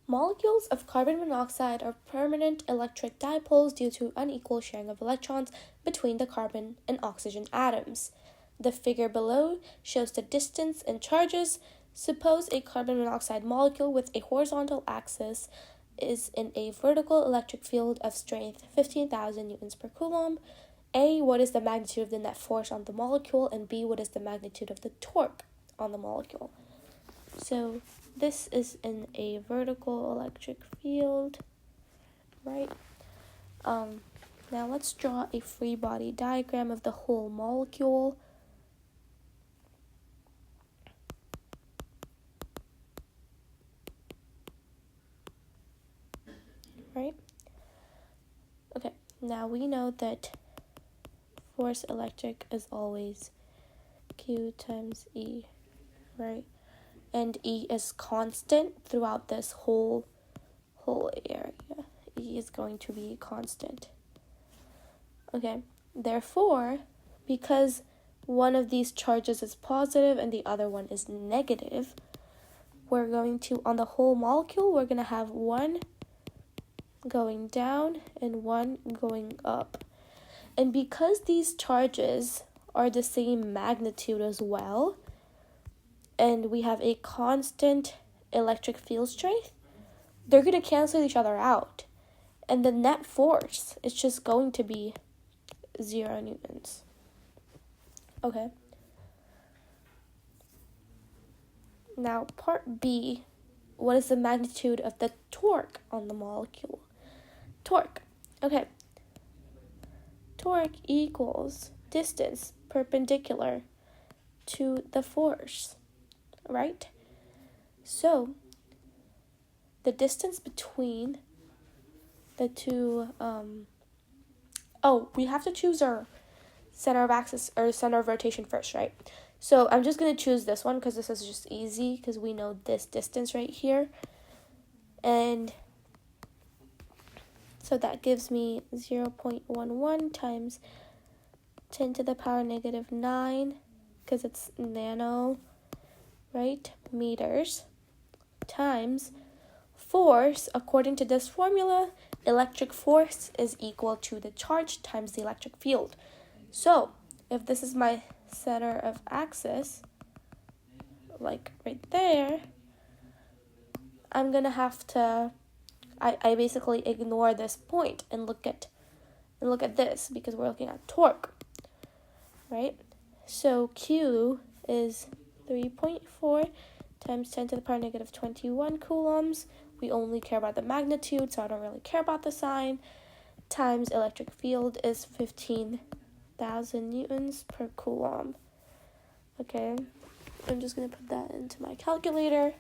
Molecules of carbon monoxide are permanent electric dipoles due to unequal sharing of electrons between the carbon and oxygen atoms. The figure below shows the distance and charges. Suppose a carbon monoxide molecule with a horizontal axis is in a vertical electric field of strength 15,000 newtons per coulomb. A, what is the magnitude of the net force on the molecule? And B, what is the magnitude of the torque on the molecule? So this is in a vertical electric field, right? Now let's draw a free body diagram of the whole molecule. Right? Okay, now we know that force electric is always Q times E, right? And E is constant throughout this whole area. E is going to be constant. Okay, therefore, because one of these charges is positive and the other one is negative, we're going to, on the whole molecule, we're going to have one going down and one going up. And because these charges are the same magnitude as well, and we have a constant electric field strength, they're going to cancel each other out. And the net force is just going to be 0 newtons. Okay. Now, part B, what is the magnitude of the torque on the molecule? Torque. Okay. Torque equals distance perpendicular to the force, right? So, the distance between the two, we have to choose our center of axis or center of rotation first, right? So I'm just going to choose this one because this is just easy because we know this distance right here. And so that gives me 0.11 times 10 to the power negative 9 because it's nano, right, meters, times force. According to this formula, electric force is equal to the charge times the electric field. So if this is my center of axis, like right there, I'm going to have to, I basically ignore this point and look at this because we're looking at torque, right? So Q is 3.4 times 10 to the power negative 21 coulombs. We only care about the magnitude, so I don't really care about the sign. Times electric field is 15,000 newtons per coulomb. Okay, I'm just going to put that into my calculator.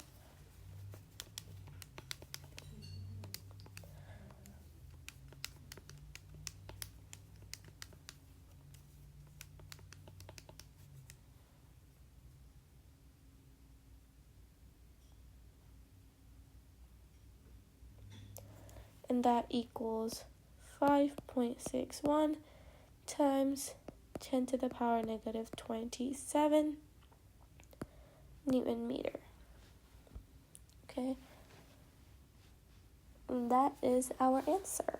And that equals 5.61 times 10 to the power negative 27 Newton meter. Okay, and that is our answer.